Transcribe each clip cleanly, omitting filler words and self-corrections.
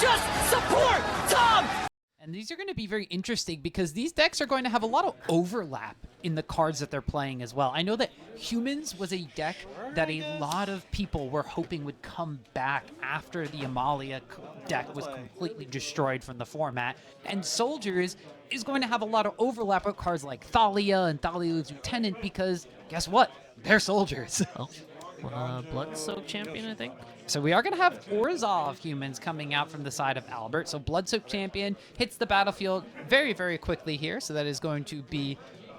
Just support Tom! And these are going to be very interesting because these decks are going to have a lot of overlap in the cards that they're playing as well. I know that Humans was a deck that a lot of people were hoping would come back after the Amalia deck was completely destroyed from the format. And Soldiers is going to have a lot of overlap with cards like Thalia and Thalia's Lieutenant because guess what? They're Soldiers. Blood-Soaked Champion, I think. So we are going to have Orzhov Humans coming out from the side of Albert. So Blood-Soaked Champion hits the battlefield very, very quickly here. So that is going to be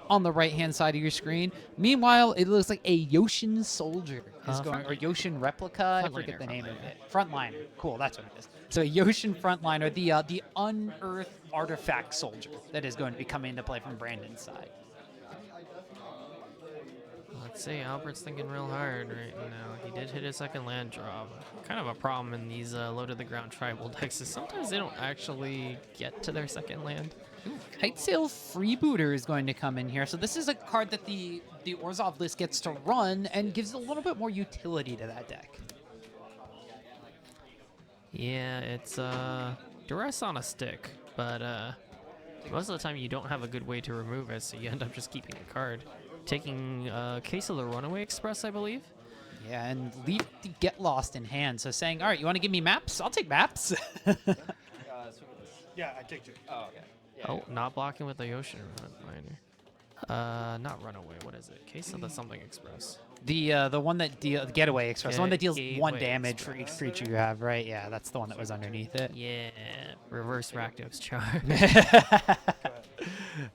on the right-hand side of your screen. Meanwhile, it looks like a Yoshin Soldier is going, or Yoshin Replica. I forget the name of it. Frontliner. Cool, that's what it is. So a Yoshin Frontliner, the unearthed artifact soldier that is going to be coming into play from Brandon's side. Let's see, Albert's thinking real hard right now. He did hit his second land drop. Kind of a problem in these low-to-the-ground tribal decks is sometimes they don't actually get to their second land. Kitesail Freebooter is going to come in here. So this is a card that the Orzhov list gets to run and gives a little bit more utility to that deck. Yeah, it's duress on a stick, but most of the time you don't have a good way to remove it, so you end up just keeping the card. Taking case of the Runaway Express, I believe. Yeah, and leave the Get Lost in hand. So saying, all right, you want to give me maps? I'll take maps. Yeah, I take two. Oh, okay. Yeah, Oh, not blocking with the Yoshin Miner. Not Runaway. What is it? Case of the Something Express. The one that the Getaway Express, the one that deals Gateway 1 damage for Express. each creature you have, right? Yeah, that's the one that was underneath it. Yeah, reverse Rakdos charge.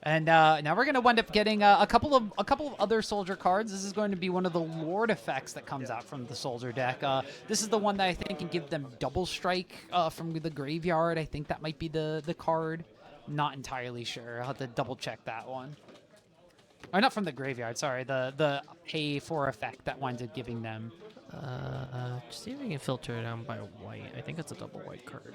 And now we're gonna wind up getting a couple of other soldier cards. This is going to be one of the Lord effects that comes out from the soldier deck. This is the one that I think can give them double strike from the graveyard. I think that might be the card. Not entirely sure. I'll have to double check that one. Or not from the graveyard. Sorry, the pay for effect that winds up giving them. Just see if we can filter it down by white. I think it's a double white card.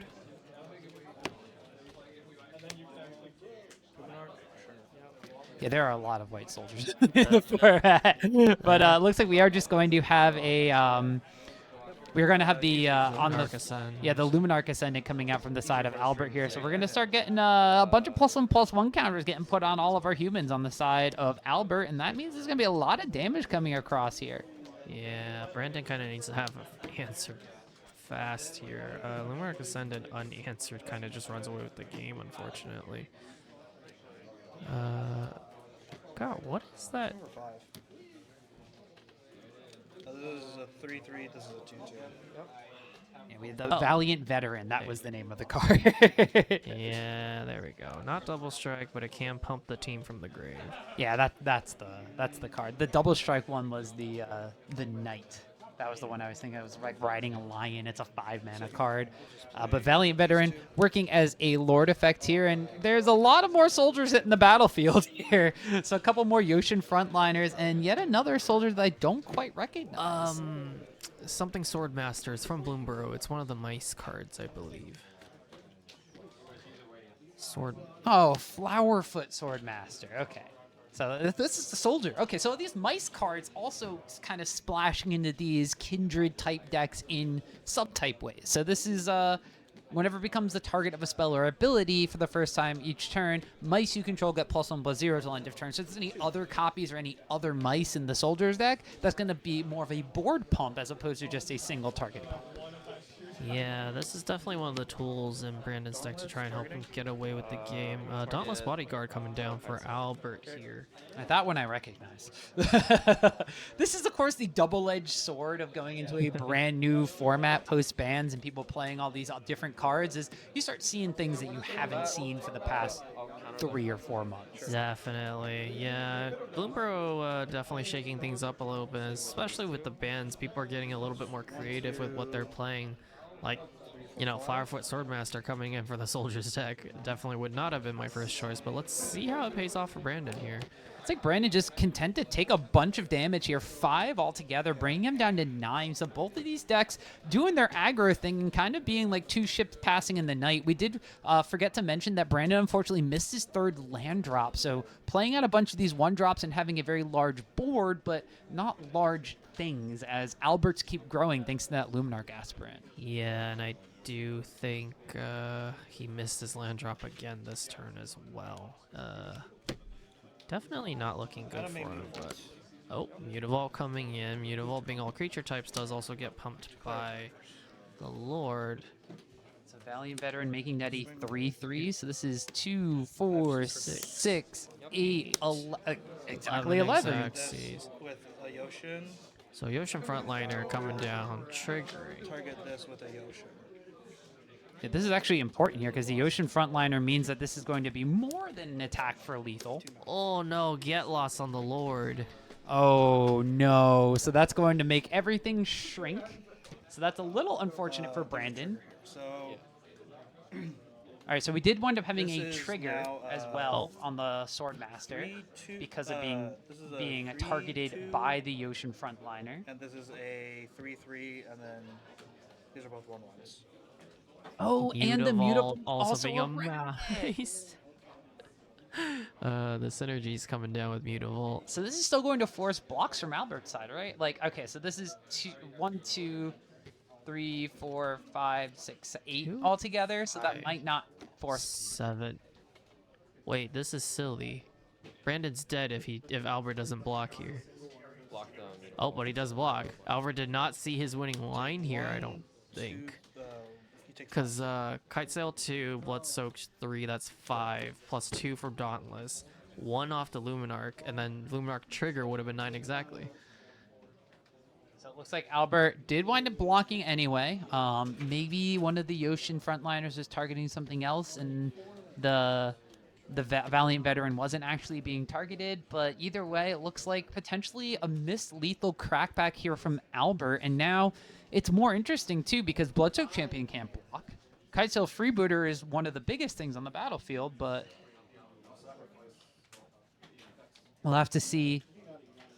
Yeah, there are a lot of white soldiers in the format. But looks like we are just going to have a we're going to have the on the Ascend. yeah, the Luminarch Ascendant coming out from the side of Albert here. So we're going to start getting a bunch of +1/+1 counters getting put on all of our humans on the side of Albert, and that means there's going to be a lot of damage coming across here. Yeah, Brandon kind of needs to have an answer fast here. Luminarch Ascendant unanswered kind of just runs away with the game, unfortunately. God, what is that? Number 5. This is a 3/3. This is a 2/2. Yep. Yeah, we had the Valiant Veteran. That was the name of the card. Yeah, there we go. Not double strike, but it can pump the team from the grave. Yeah, that's the card. The double strike one was the Knight. That was the one I was thinking. I was like riding a lion. It's a 5-mana card. But Valiant Veteran working as a Lord effect here. And there's a lot of more soldiers hitting the battlefield here. So a couple more Yoshin frontliners and yet another soldier that I don't quite recognize. Something Swordmaster. It's from Bloomborough. It's one of the mice cards, I believe. Sword. Oh, Flowerfoot Swordmaster. Okay. So this is the soldier. Okay, so these mice cards also kind of splashing into these kindred type decks in subtype ways. So this is whenever it becomes the target of a spell or ability for the first time each turn, mice you control get +1/+0 till end of turn. So if there's any other copies or any other mice in the soldier's deck, that's going to be more of a board pump as opposed to just a single target pump. Yeah, this is definitely one of the tools in Brandon's deck to try and help him get away with the game. Dauntless Bodyguard coming down for Albert here. That one I recognize. This is, of course, the double-edged sword of going into a brand new format post-bans and people playing all these different cards is you start seeing things that you haven't seen for the past 3 or 4 months. Definitely, yeah. Bloomborough definitely shaking things up a little bit, especially with the bans. People are getting a little bit more creative with what they're playing. Like, you know, Flowerfoot Swordmaster coming in for the Soldier's deck definitely would not have been my first choice, but let's see how it pays off for Brandon here. It's like Brandon just content to take a bunch of damage here, 5 altogether, bringing him down to 9. So both of these decks doing their aggro thing and kind of being like 2 ships passing in the night. We did forget to mention that Brandon unfortunately missed his 3rd land drop. So playing out a bunch of these 1-drops and having a very large board, but not large things as Alberts keep growing thanks to that Luminarch Aspirant. Yeah, and I do think he missed his land drop again this turn as well. Definitely not looking good for him, but... Oh, Mutavault coming in. Mutavault being all creature types does also get pumped by the Lord. So Valiant Veteran making that a 3/3. So this is 2, 4, 6, 8, 11. Exactly 11. Exactsies. With a Yoshin, So Yoshin frontliner coming down, triggering. target this with a Yoshin. Yeah, this is actually important here because the Ocean Frontliner means that this is going to be more than an attack for lethal. Oh no, get lost on the Lord. Oh no, so that's going to make everything shrink. So that's a little unfortunate for Brandon. So All right, so we did wind up having This a is trigger now, as well on the Swordmaster 3/2, because of this is a being 3/2, targeted by the Ocean Frontliner. and this is a 3/3, and then these are both 1/1s. Oh, and the Mutavault also being a a nice. The synergy's coming down with Mutavault. So this is still going to force blocks from Albert's side, right? Like, okay, so this is 1, 2, 3, 4, 5, 6, 8 Two, altogether. So that five, might not force. 7. Wait, this is silly. Brandon's dead if Albert doesn't block here. Block them. Oh, but he does block. Albert did not see his winning line here, I don't think. You take Because Kite Sail 2, Blood Soaked 3, that's 5, plus 2 for Dauntless, 1 off the Luminarch, and then Luminarch trigger would have been 9 exactly. So it looks like Albert did wind up blocking anyway. Maybe one of the Ocean Frontliners was targeting something else, and the Valiant Veteran wasn't actually being targeted. But either way, it looks like potentially a missed lethal crackback here from Albert, and now it's more interesting too because Bloodsoaked Champion can't block. Kitesail Freebooter is one of the biggest things on the battlefield, but we'll have to see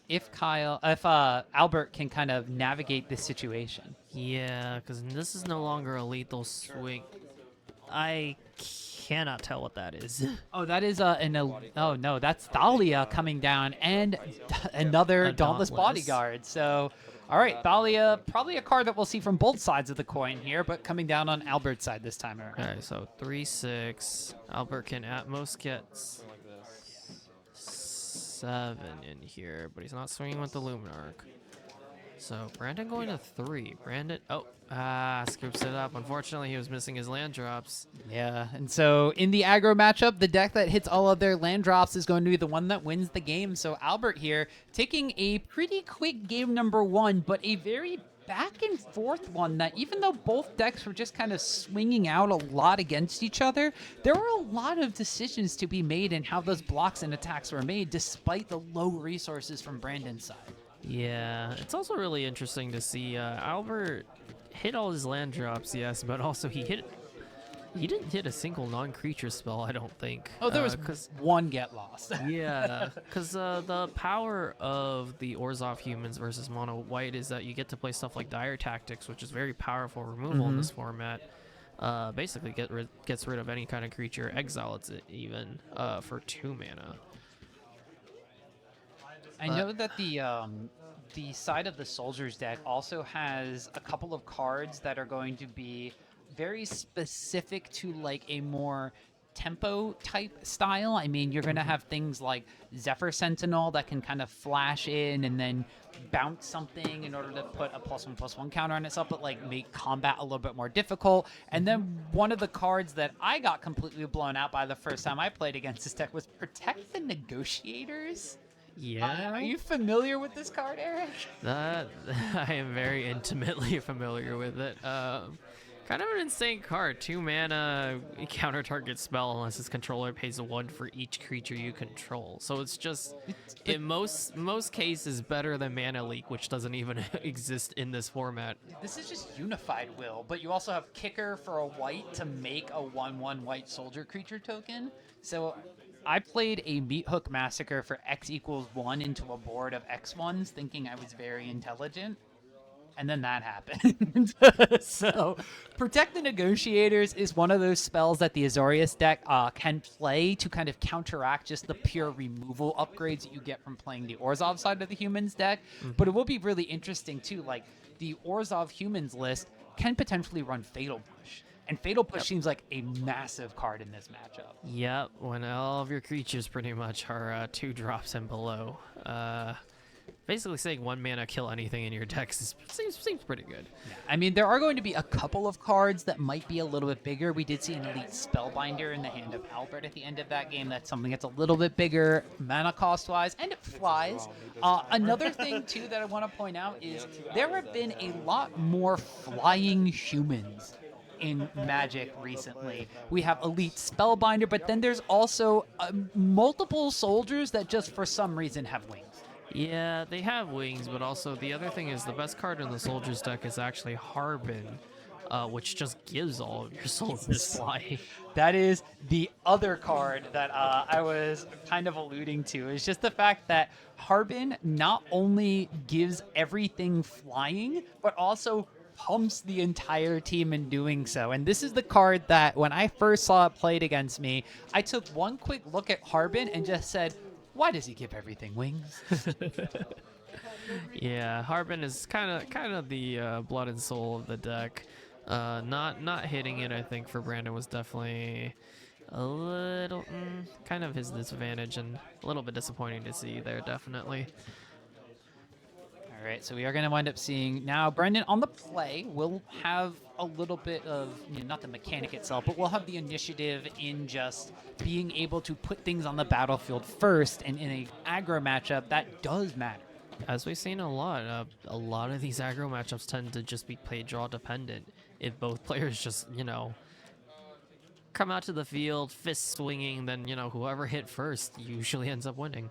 if Albert can kind of navigate this situation. Yeah, because this is no longer a lethal swing. I cannot tell what that is. Oh, that is oh no, that's Thalia coming down and another A Dauntless Dauntless. Bodyguard. So, all right, Thalia, probably a card that we'll see from both sides of the coin here, but coming down on Albert's side this time around. Alright, so 3/6. Albert can at most get Like this. 7 in here, but he's not swinging with the Luminarch. So Brandon going to 3. Brandon, scoops it up. Unfortunately, he was missing his land drops. Yeah, and so in the aggro matchup, the deck that hits all of their land drops is going to be the one that wins the game. So Albert here taking a pretty quick game number 1, but a very back and forth one that even though both decks were just kind of swinging out a lot against each other, there were a lot of decisions to be made in how those blocks and attacks were made despite the low resources from Brandon's side. Yeah, it's also really interesting to see Albert hit all his land drops, yes, but also he didn't hit a single non-creature spell, I don't think. Oh, there was one get lost. Yeah, because the power of the Orzhov Humans versus Mono White is that you get to play stuff like Dire Tactics, which is very powerful removal in this format. Basically gets rid of any kind of creature, exiles it even for 2 mana. I know that the side of the Soldiers deck also has a couple of cards that are going to be very specific to like a more tempo type style. I mean, you're going to have things like Zephyr Sentinel that can kind of flash in and then bounce something in order to put a +1/+1 counter on itself, but like make combat a little bit more difficult. And then one of the cards that I got completely blown out by the first time I played against this deck was Protect the Negotiators. Yeah. Are you familiar with this card, Eric? That I am very intimately familiar with it. Kind of an insane card. 2 mana, counter target spell unless its controller pays 1 for each creature you control. So it's just, in most cases, better than Mana Leak, which doesn't even exist in this format. This is just Unified Will, but you also have Kicker for a white to make a 1/1 white soldier creature token. So I played a Meat Hook Massacre for X equals 1 into a board of X1s, thinking I was very intelligent. And then that happened. So, Protect the Negotiators is one of those spells that the Azorius deck can play to kind of counteract just the pure removal upgrades that you get from playing the Orzhov side of the Humans deck. But it will be really interesting, too. Like, the Orzhov Humans list can potentially run Fatal Push. And Fatal Push seems like a massive card in this matchup. Yep, when all of your creatures pretty much are 2 drops and below. Basically saying 1 mana kill anything in your deck seems pretty good. Yeah, I mean, there are going to be a couple of cards that might be a little bit bigger. We did see an Elite Spellbinder in the hand of Albert at the end of that game. That's something that's a little bit bigger mana cost-wise, and it flies. Another thing, too, that I want to point out is there have been a lot more flying humans in Magic recently. We have Elite Spellbinder, but then there's also multiple soldiers that just for some reason have wings. Yeah, they have wings, but also the other thing is the best card in the Soldiers deck is actually Harbin, which just gives all of your soldiers fly. That is the other card that I was kind of alluding to. Is just the fact that Harbin not only gives everything flying, but also pumps the entire team in doing so. And this is the card that when I first saw it played against me, I took one quick look at Harbin and just said, why does he give everything wings? Yeah, Harbin is kind of the blood and soul of the deck. Not hitting it, I think, for Brandon was definitely a little kind of his disadvantage and a little bit disappointing to see there, definitely. All right, so we are going to wind up seeing now Brendan on the play. We'll have a little bit of, not the mechanic itself, but we'll have the initiative in just being able to put things on the battlefield first. And in a aggro matchup, that does matter. As we've seen a lot of these aggro matchups tend to just be play draw dependent. If both players just, come out to the field, fist swinging, then, whoever hit first usually ends up winning.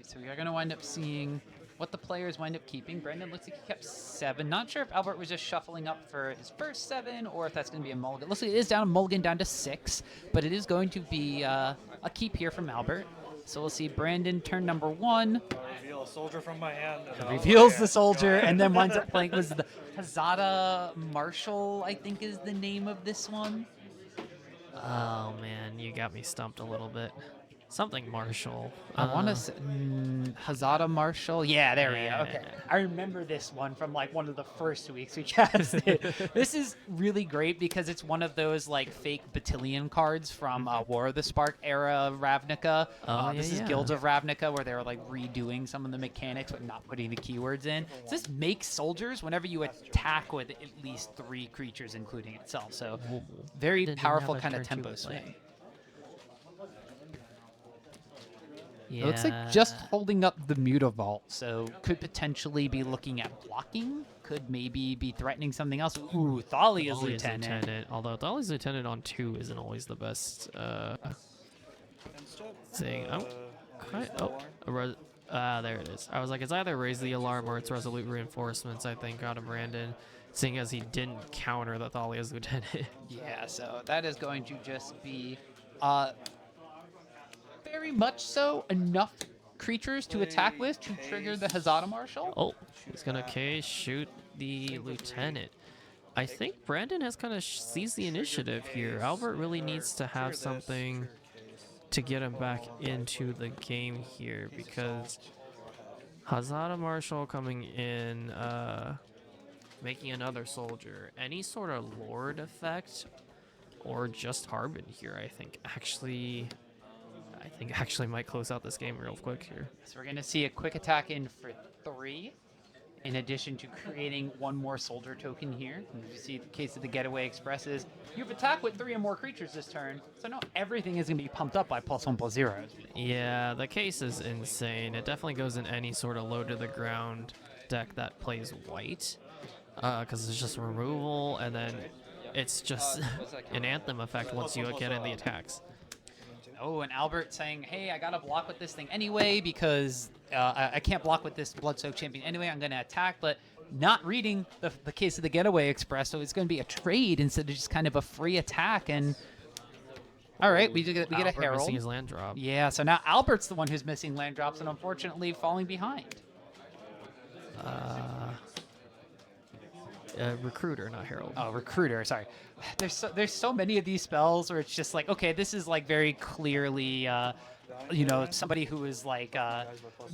So we are going to wind up seeing what the players wind up keeping. Brendan looks like he kept 7. Not sure if Albert was just shuffling up for his first 7 or if that's going to be a mulligan. Looks like it is down a mulligan down to 6, but it is going to be a keep here from Albert. So we'll see Brandon turn number 1. Reveal a soldier from my hand. Reveals the soldier and then winds up playing was the Hazada Marshall, I think is the name of this one. Oh man, you got me stumped a little bit. Something Marshall. I want to say Hazada Marshall. Yeah, there we go. Okay. I remember this one from like one of the first weeks we casted. This is really great because it's one of those like fake Battalion cards from War of the Spark era of Ravnica. This is Guilds of Ravnica where they were like redoing some of the mechanics but not putting the keywords in. So this makes soldiers whenever you attack with at least 3 creatures including itself. So very powerful kind of tempo swing. Yeah. It looks like just holding up the Mutavault, so could potentially be looking at blocking, could maybe be threatening something else. Ooh, Thalia's Lieutenant. Although Thalia's Lieutenant on 2 isn't always the best thing. There it is. I was like, it's either Raise the Alarm or it's Resolute Reinforcements, I think, out of Brandon, seeing as he didn't counter the Thalia's Lieutenant. Yeah, so that is going to just be very much so enough creatures to attack with to trigger the Hazada Marshal. Oh, he's gonna shoot the Lieutenant. I think Brandon has kind of seized the initiative here. Albert really needs to have something to get him back into the game here because Hazada Marshal coming in, making another soldier. Any sort of Lord effect or just Harbin here, I think actually might close out this game real quick here. So we're going to see a quick attack in for 3, in addition to creating 1 more soldier token here. And as you see, the case of the Getaway Express is you've attacked with 3 or more creatures this turn, so now everything is going to be pumped up by +1/+0. Yeah, the case is insane. It definitely goes in any sort of low to the ground deck that plays white, because it's just removal, and then it's just an Anthem effect once you get in the attacks. Oh, and Albert saying, hey, I got to block with this thing anyway because I can't block with this Blood-Soaked Champion anyway. I'm going to attack, but not reading the case of the Getaway Express, so it's going to be a trade instead of just kind of a free attack. And all right, we get a Herald. Missing his land drop. Yeah, so now Albert's the one who's missing land drops and unfortunately falling behind. Recruiter, not Herald. Oh, Recruiter, sorry. There's so many of these spells where it's just like, okay, this is like very clearly somebody who is like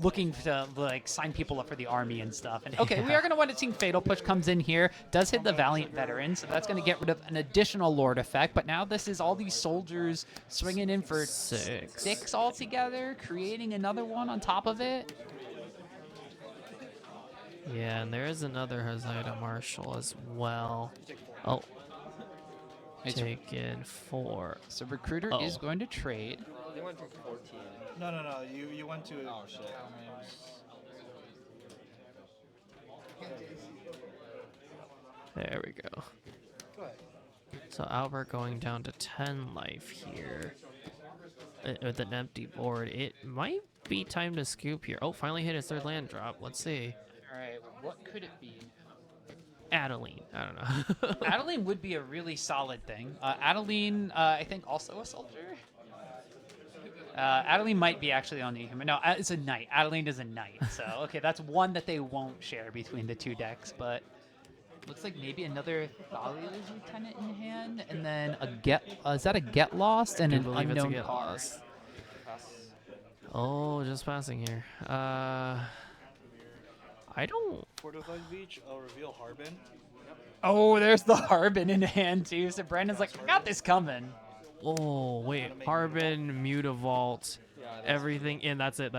looking to like sign people up for the army and stuff. And okay, we are going to want to see Fatal Push comes in here, does hit the Valiant Veteran, so that's going to get rid of an additional Lord effect. But now this is all these soldiers swinging in for six altogether, creating another one on top of it. Yeah, and there is another Hazida Marshal as well. Oh. Taken 4. So Recruiter is going to trade. They went to 14. No. You went to. Oh shit. There we go. Go ahead. So Albert going down to 10 life here. With an empty board. It might be time to scoop here. Oh, finally hit his 3rd land drop. Let's see. All right, what could it be? Adeline. I don't know. Adeline would be a really solid thing. Adeline, I think, also a soldier. Adeline might be actually on the human. No, it's a knight. Adeline is a knight. So, okay, that's one that they won't share between the two decks. But looks like maybe another Thalia's Lieutenant in hand, and then a get. Is that a get lost and an unknown card? Oh, just passing here. I don't. Fortified Beach, I'll reveal Harbin. Oh, there's the Harbin in hand too. So Brandon's like, I got this coming. Oh, wait. Harbin, Mutavault, everything. And that's it.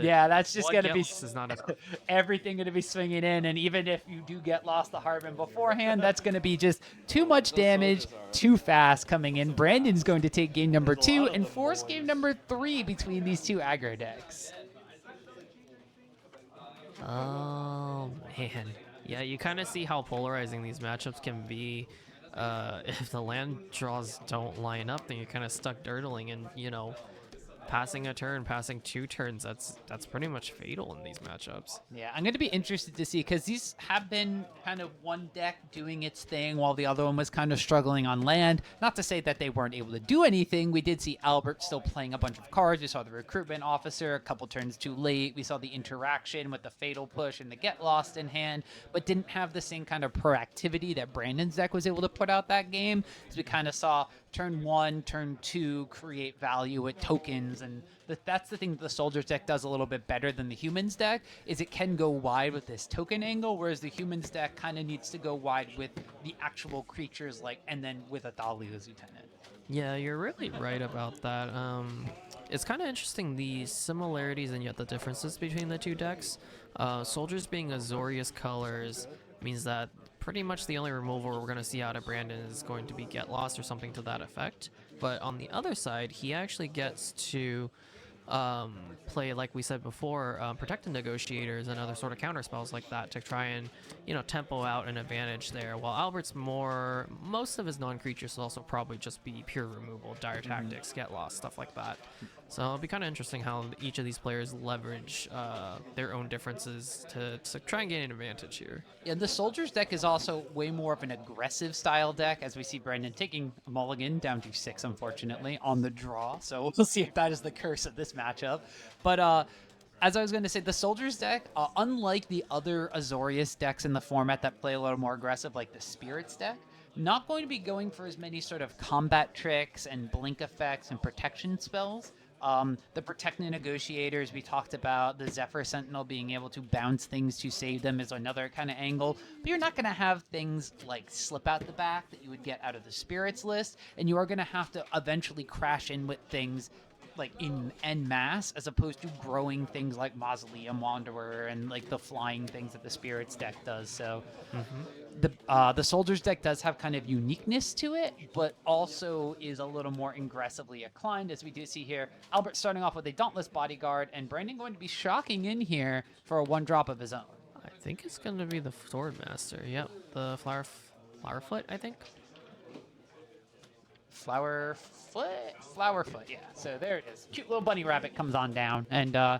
Yeah, that's just going to be is not enough. everything going to be swinging in. And even if you do get lost the Harbin beforehand, that's going to be just too much damage, too fast coming in. Brandon's going to take game number 2 and force game number 3 between these two aggro decks. Oh, man. Yeah, you kind of see how polarizing these matchups can be. If the land draws don't line up, then you're kind of stuck dirtling, and passing a turn, passing 2 turns, that's pretty much fatal in these matchups. Yeah, I'm going to be interested to see, because these have been kind of one deck doing its thing while the other one was kind of struggling on land. Not to say that they weren't able to do anything. We did see Albert still playing a bunch of cards. We saw the recruitment officer a couple turns too late. We saw the interaction with the Fatal Push and the Get Lost in hand, but didn't have the same kind of proactivity that Brandon's deck was able to put out that game. So we kind of saw turn 1, turn 2, create value with tokens, and that's the thing that the Soldiers deck does a little bit better than the Humans deck, is it can go wide with this token angle, whereas the Humans deck kind of needs to go wide with the actual creatures, and then with a Thalia's Lieutenant. Yeah, you're really right about that. It's kind of interesting, the similarities and yet the differences between the two decks. Soldiers being Azorius colors means that pretty much the only removal we're going to see out of Brandon is going to be Get Lost or something to that effect. But on the other side, he actually gets to play, like we said before, Protected Negotiators and other sort of counter spells like that to try and, tempo out an advantage there. While Albert's most of his non-creatures will also probably just be pure removal, Dire Tactics, Get Lost, stuff like that. So it'll be kind of interesting how each of these players leverage their own differences to try and gain an advantage here. Yeah, the Soldiers deck is also way more of an aggressive style deck, as we see Brandon taking a mulligan down to 6, unfortunately, on the draw. So we'll see if that is the curse of this matchup. But as I was going to say, the Soldiers deck, unlike the other Azorius decks in the format that play a little more aggressive, like the Spirits deck, not going to be going for as many sort of combat tricks and blink effects and protection spells. The Protected Negotiators we talked about, the Zephyr Sentinel being able to bounce things to save them is another kind of angle, but you're not going to have things like Slip Out the Back that you would get out of the Spirits list, and you are going to have to eventually crash in with things like in en masse, as opposed to growing things like Mausoleum Wanderer and like the flying things that the Spirits deck does. So the Soldiers deck does have kind of uniqueness to it, but also is a little more aggressively inclined, as we do see here. Albert starting off with a Dauntless Bodyguard, and Brandon going to be shocking in here for a 1-drop of his own. I think it's going to be the Swordmaster. Yep, the Flowerfoot, I think. Flowerfoot, yeah. So there it is. Cute little bunny rabbit comes on down. And I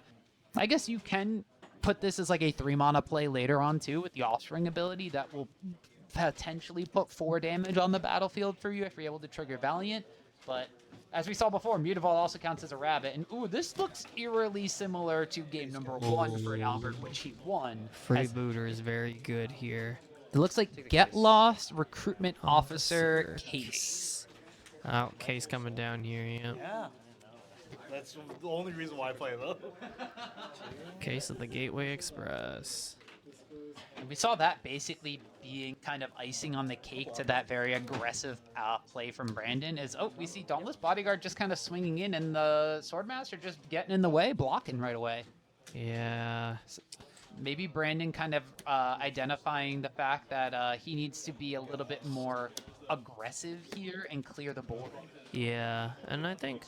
guess you can put this as like a 3-mana play later on too, with the Offspring ability that will potentially put 4 damage on the battlefield for you if you're able to trigger Valiant. But as we saw before, Mutavault also counts as a rabbit. And ooh, this looks eerily similar to game number 1 for Albert, which he won. Freebooter is very good here. It looks like Get Lost, Recruitment Officer, Case. Oh, Case coming down here, yeah. Yeah. That's the only reason why I play though. Case of the Gateway Express. And we saw that basically being kind of icing on the cake to that very aggressive play from Brandon. Is we see Dauntless Bodyguard just kind of swinging in, and the Swordmaster just getting in the way, blocking right away. Yeah. Maybe Brandon kind of identifying the fact that he needs to be a little bit more aggressive here and clear the board. Yeah, and I think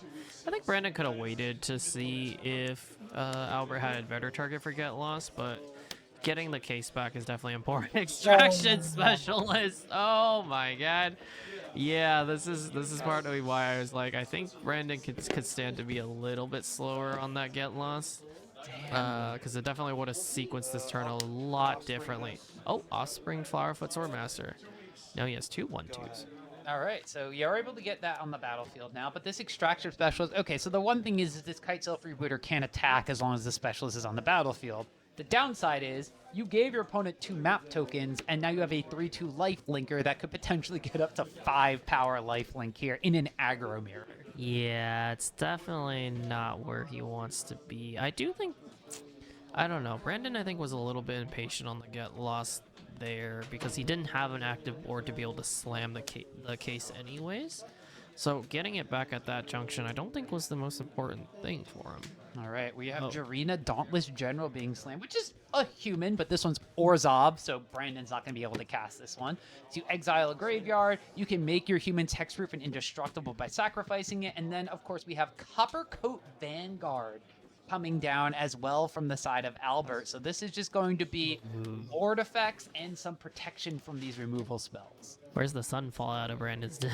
Brandon could have waited to see if Albert had a better target for get lost, but getting the case back is definitely important. Extraction specialist. Oh my god. Yeah, this is partly why I was like, I think Brandon could stand to be a little bit slower on that get lost. Because it definitely would have sequenced this turn a lot differently. Oh, Offspring Flowerfoot Swordmaster. Now he has 2 1/2s. All right, so you're able to get that on the battlefield now, but this extraction specialist, okay, so the one thing is this Kite Sail Freebooter can't attack as long as the specialist is on the battlefield. The downside is you gave your opponent 2 map tokens, and now you have a 3/2 life linker that could potentially get up to 5 power life link here in an aggro mirror. Yeah, it's definitely not where he wants to be. I don't know. Brandon, I think, was a little bit impatient on the get lost there because he didn't have an active board to be able to slam the case anyways. So getting it back at that junction, I don't think was the most important thing for him. All right, we have Jarina, Dauntless General being slammed, which is a human, but this one's Orzhov, so Brandon's not going to be able to cast this one. So you exile a graveyard, you can make your humans hexproof and indestructible by sacrificing it, and then, of course, we have Coppercoat Vanguard coming down as well from the side of Albert. So this is just going to be board effects and some protection from these removal spells. Where's the sun fall out of Brandon's deck?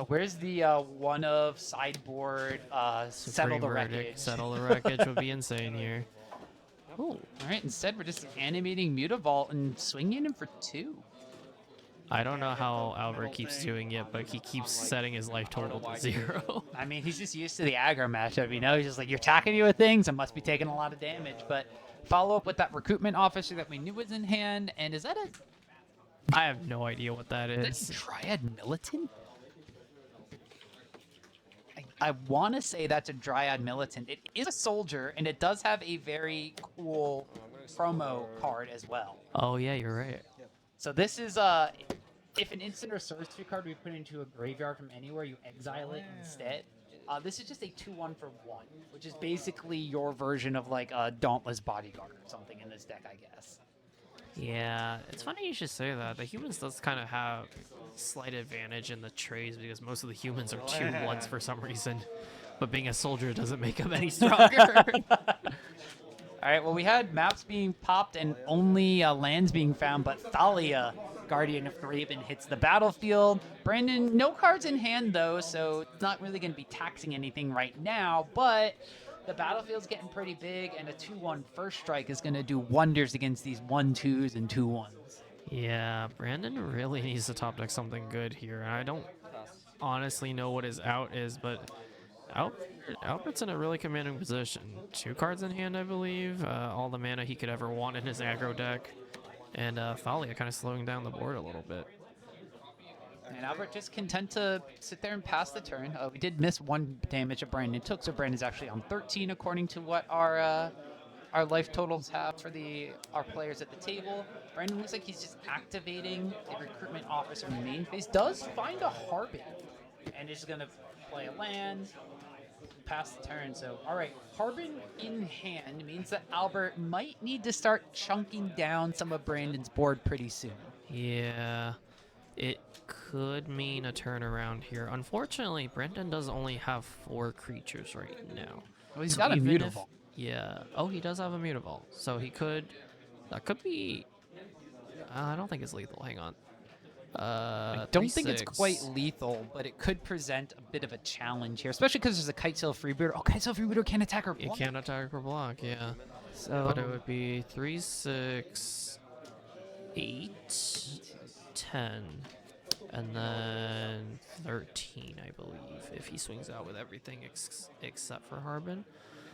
Where's the one of sideboard settle the wreckage? Settle the wreckage would be insane here. Ooh. All right, instead we're just animating Mutavault and swinging him for 2. I don't know how Albert keeps doing it, but he keeps setting his life total to 0. I mean, he's just used to the aggro matchup, you know? He's just like, you're attacking me with things, I must be taking a lot of damage. But follow up with that recruitment officer that we knew was in hand, and is that a... I have no idea what that is. Is that Dryad Militant? I want to say that's a Dryad Militant. It is a soldier, and it does have a very cool promo card as well. Oh, yeah, you're right. So this is, if an instant or sorcery card we put into a graveyard from anywhere, you exile it instead. This is just a 2/1 for 1, which is basically your version of like a Dauntless Bodyguard or something in this deck, I guess. Yeah, it's funny you should say that. The humans does kind of have slight advantage in the trays because most of the humans are 2/1s for some reason. But being a soldier doesn't make them any stronger. All right, well, we had maps being popped and only lands being found, but Thalia, Guardian of Thraben, hits the battlefield. Brandon, no cards in hand, though, so it's not really going to be taxing anything right now, but the battlefield's getting pretty big, and a 2/1 first strike is going to do wonders against these 1/2s and 2/1s. Yeah, Brandon really needs to top deck something good here. I don't honestly know what his out is, but Albert's in a really commanding position. 2 cards in hand, I believe. All the mana he could ever want in his aggro deck. And Thalia kind of slowing down the board a little bit. And Albert just content to sit there and pass the turn. We did miss 1 damage that Brandon took, so Brandon's actually on 13 according to what our life totals have for our players at the table. Brandon looks like he's just activating the recruitment officer main phase. Does find a Harbin, and is going to play a land, pass the turn. So, all right, Harbin in hand means that Albert might need to start chunking down some of Brandon's board pretty soon. Yeah, it could mean a turnaround here. Unfortunately, Brandon does only have 4 creatures right now. Well, he's got a Mutavault. Yeah. Oh, he does have a Mutavault. So he could... That could be... I don't think it's lethal. Hang on. I don't think it's quite lethal, but it could present a bit of a challenge here, especially because there's a Kite Sail Freebooter. Oh, Kite Sail Freebooter can't attack or block. It can't attack or block, yeah. So, but it would be 3, 6, 8, 10, and then 13, I believe, if he swings out with everything except for Harbin.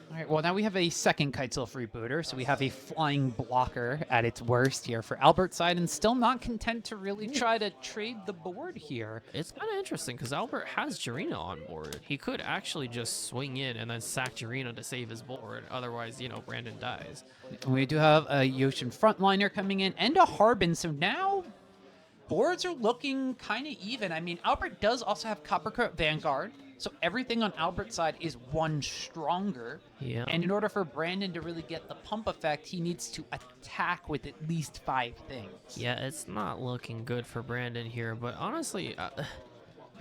All right, well, now we have a second Kitesail freebooter, so we have a flying blocker at its worst here for Albert's side, and still not content to really try to trade the board here. It's kind of interesting because Albert has Jarina on board. He could actually just swing in and then sack Jarina to save his board. Otherwise, you know, Brandon dies. And we do have a Yoshin frontliner coming in and a Harbin, so now boards are looking kind of even. I mean, Albert does also have Coppercoat Vanguard, so everything on Albert's side is one stronger. Yeah. And in order for Brandon to really get the pump effect, he needs to attack with at least 5 things. Yeah, it's not looking good for Brandon here, but honestly,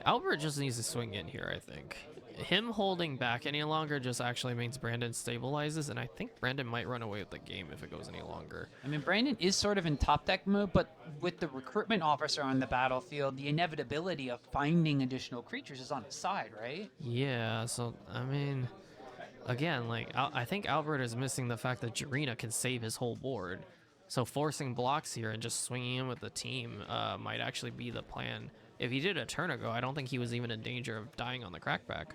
Albert just needs to swing in here, I think. Him holding back any longer just actually means Brandon stabilizes, and I think Brandon might run away with the game if it goes any longer. I mean, Brandon is sort of in top deck mode, but with the recruitment officer on the battlefield, the inevitability of finding additional creatures is on his side, right? Yeah, so, I mean, again, like, I think Albert is missing the fact that Jarina can save his whole board. So forcing blocks here and just swinging in with the team might actually be the plan. If he did a turn ago, I don't think he was even in danger of dying on the crackback.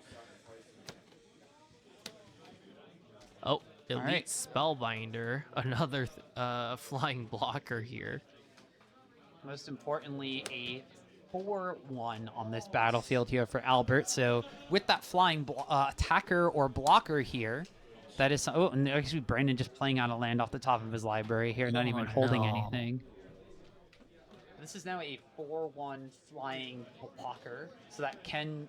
Oh, Elite right. Spellbinder, another flying blocker here. Most importantly, a 4-1 on this battlefield here for Albert. So with that flying attacker or blocker here, that is... Oh, and actually Brandon just playing out a land off the top of his library here, not even holding anything. This is now a 4-1 flying blocker, so that can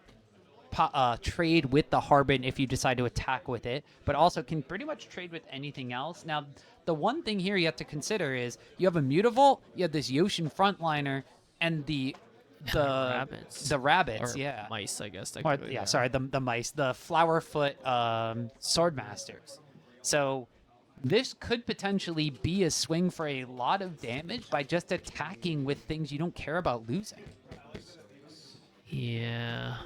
trade with the Harbin if you decide to attack with it, but also can pretty much trade with anything else. Now, the one thing here you have to consider is you have a Mutavault, you have this Yoshin frontliner, and the rabbits. The rabbits, Or yeah. mice, I guess. Or, Technically, yeah, sorry, the mice, the Flowerfoot Swordmasters. So this could potentially be a swing for a lot of damage by just attacking with things you don't care about losing. Yeah.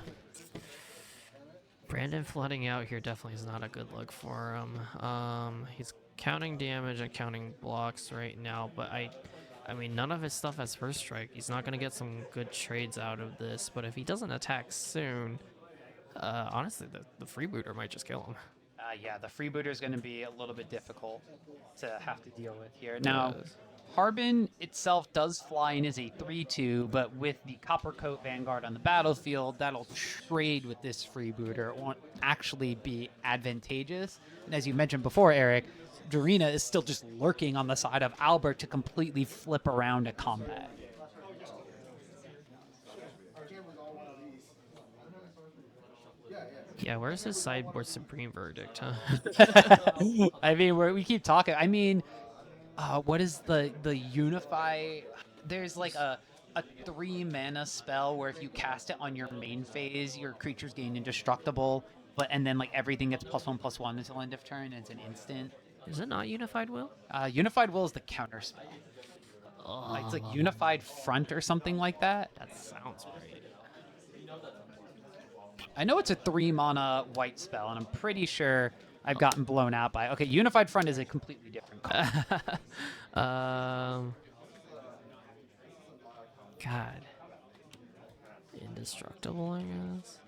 Brandon flooding out here definitely is not a good look for him. He's counting damage and counting blocks right now, but I mean, none of his stuff has first strike. He's not going to get some good trades out of this, but if he doesn't attack soon, honestly, the freebooter might just kill him. Yeah, the freebooter is going to be a little bit difficult to have to deal with here. Now, Harbin itself does fly in as a 3-2, but with the Coppercoat Vanguard on the battlefield, that'll trade with this freebooter. It won't actually be advantageous. And as you mentioned before, Eric, Jarina is still just lurking on the side of Albert to completely flip around a combat. Yeah, where's his sideboard Supreme Verdict, huh? I mean, we keep talking. I mean, what is the Unify? There's like a 3-mana spell where if you cast it on your main phase, your creatures gain indestructible, and then like everything gets +1/+1 until end of turn, and it's an instant. Is it not Unified Will? Unified Will is the counter spell. It's like Unified Front or something like that. That sounds right. I know it's a 3-mana white spell, and I'm pretty sure I've gotten blown out by... Okay, Unified Front is a completely different card. God. Indestructible, I guess.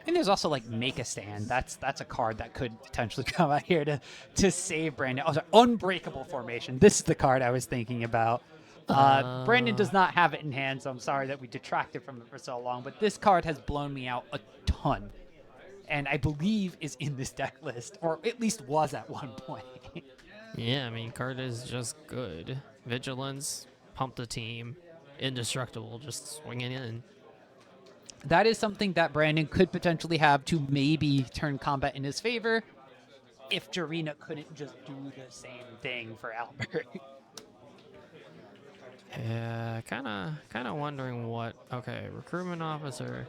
And there's also like Make a Stand. That's a card that could potentially come out here to save Brandon. Oh, sorry, Unbreakable Formation. This is the card I was thinking about. Brandon does not have it in hand, so I'm sorry that we detracted from it for so long. But this card has blown me out a ton, and I believe is in this deck list, or at least was at one point. Yeah, I mean, card is just good. Vigilance, pump the team, indestructible, just swinging in. That is something that Brandon could potentially have to maybe turn combat in his favor if Jarina couldn't just do the same thing for Albert. Yeah, kind of wondering what... Okay, recruitment officer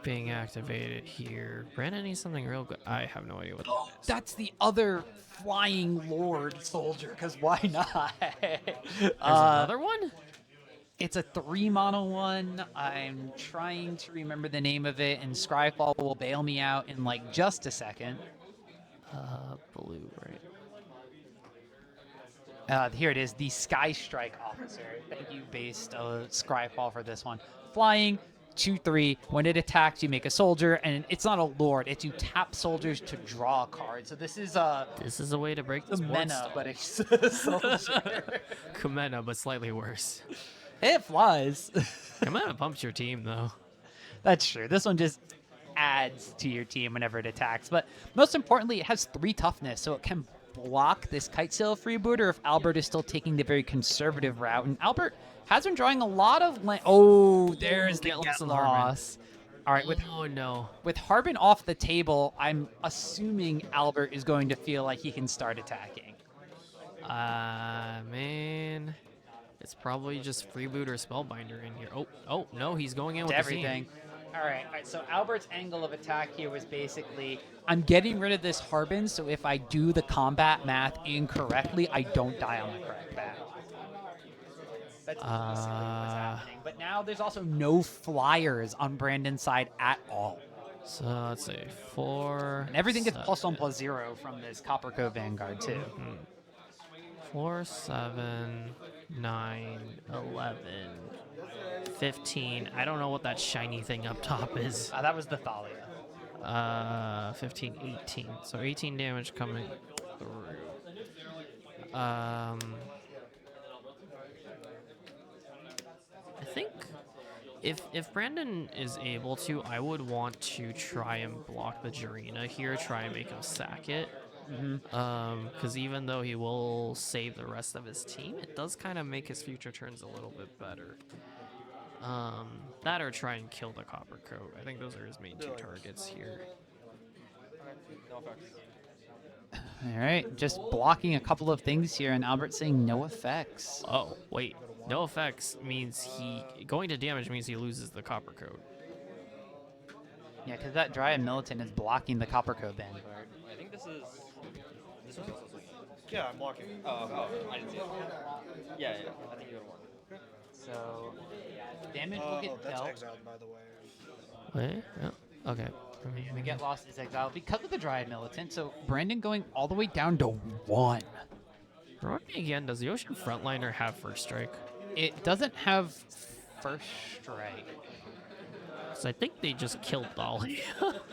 being activated here. Brandon needs something real good. I have no idea what that is. That's the other flying lord soldier, because why not? There's another one? It's a 3-mana one. I'm trying to remember the name of it, and Scryfall will bail me out in like just a second. Blue, right? Here it is, the Sky Strike Officer. Thank you, based Scryfall, for this one. flying. 2/3. When it attacks, you make a soldier, and it's not a lord. It's you tap soldiers to draw a card. So this is a way to break this board Mena, stall. but it's a soldier. Kumena, but slightly worse. It flies. Kumena bumps your team, though. That's true. This one just adds to your team whenever it attacks. But most importantly, it has 3 toughness, so it can block this Kite Sail freebooter if Albert is still taking the very conservative route. And Albert has been drawing a lot of there's the Get Lost Get and Harbin. Lost. All right, Oh, no. with Harbin off the table, I'm assuming Albert is going to feel like he can start attacking. Man. It's probably just Freeboot or Spellbinder in here. Oh, no, he's going in with Everything. All right, so Albert's angle of attack here was basically, I'm getting rid of this Harbin, so if I do the combat math incorrectly, I don't die on the correct path. That's basically what's happening. But now there's also no flyers on Brandon's side at all. the scene. So let's see. 4. And everything gets +1/+0 from this Copper Cove Vanguard, too. 4, 7, 9, 11, 15. I don't know what that shiny thing up top is. That was the Thalia. 15, 18. So 18 damage coming through. I think if Brandon is able to, I would want to try and block the Jarina here, try and make him sack it. Because even though he will save the rest of his team, it does kind of make his future turns a little bit better. That or try and kill the Copper Coat. I think those are his main 2 targets here. No effects. All right, just blocking a couple of things here, and Albert saying no effects. Oh, wait. No effects means going to damage means he loses the Copper Coat. Yeah, because that Dryad Militant is blocking the Copper Cove Vanguard. I think this was also swinging. Yeah, I'm blocking. Oh, I didn't see it. Yeah. I think you would have won. So damage will get That's dealt. exiled, by the way. Wait, yeah, okay. The Get Lost is exiled because of the Dryad Militant. So Brandon going all the way down to 1. Remind me again, does the Ocean Frontliner have First Strike? It doesn't have first strike. So I think they just killed Dolly.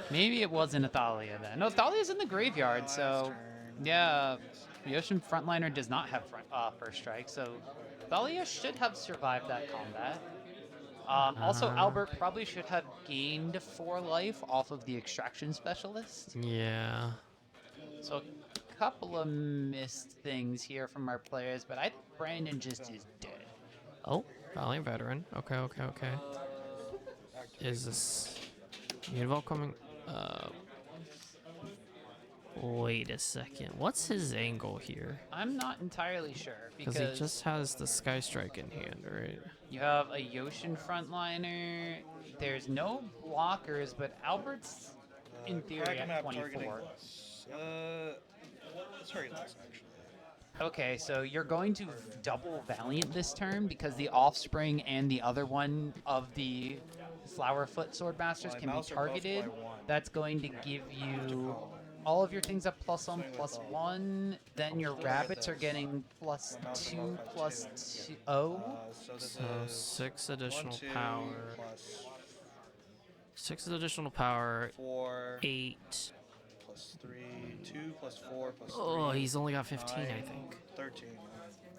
Maybe it wasn't a Thalia then. No, Thalia's in the graveyard, so yeah, the Ocean Frontliner does not have first strike, so Thalia should have survived that combat. Also, Albert probably should have gained 4 life off of the Extraction Specialist. Yeah. So a couple of missed things here from our players, but I think Brandon just is dead. Oh, Valiant Veteran. Okay. Is this Univol coming? Wait a second. What's his angle here? I'm not entirely sure Because because he just has the Sky Strike in hand, right? you have a Yoshin frontliner. There's no blockers, but Albert's in theory at Map 24. targeting less. It's very less, actually. Okay, so you're going to double Valiant this turn because the offspring and the other one of the Flowerfoot Swordmasters My can be mouse are buffed targeted. by 1. That's going to give you all of your things at +1/+1. Then your rabbits are getting +2/+2. So this So is 6 1, additional 2 power. plus 6 additional power. 4 8. plus 3, 2 plus 4 plus 3. Oh, he's only got 15, I 9, think. 13.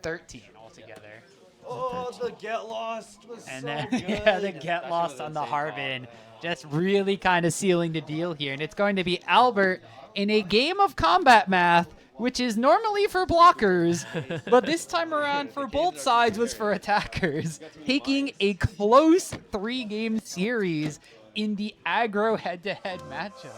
13 altogether. Oh, the Get Lost was And so then good. yeah, the Get Lost on the Harbin, just really kind of sealing the deal here. And it's going to be Albert in a game of combat math, which is normally for blockers, but this time around for both sides was for attackers, taking a close 3-game series in the aggro head-to-head matchup.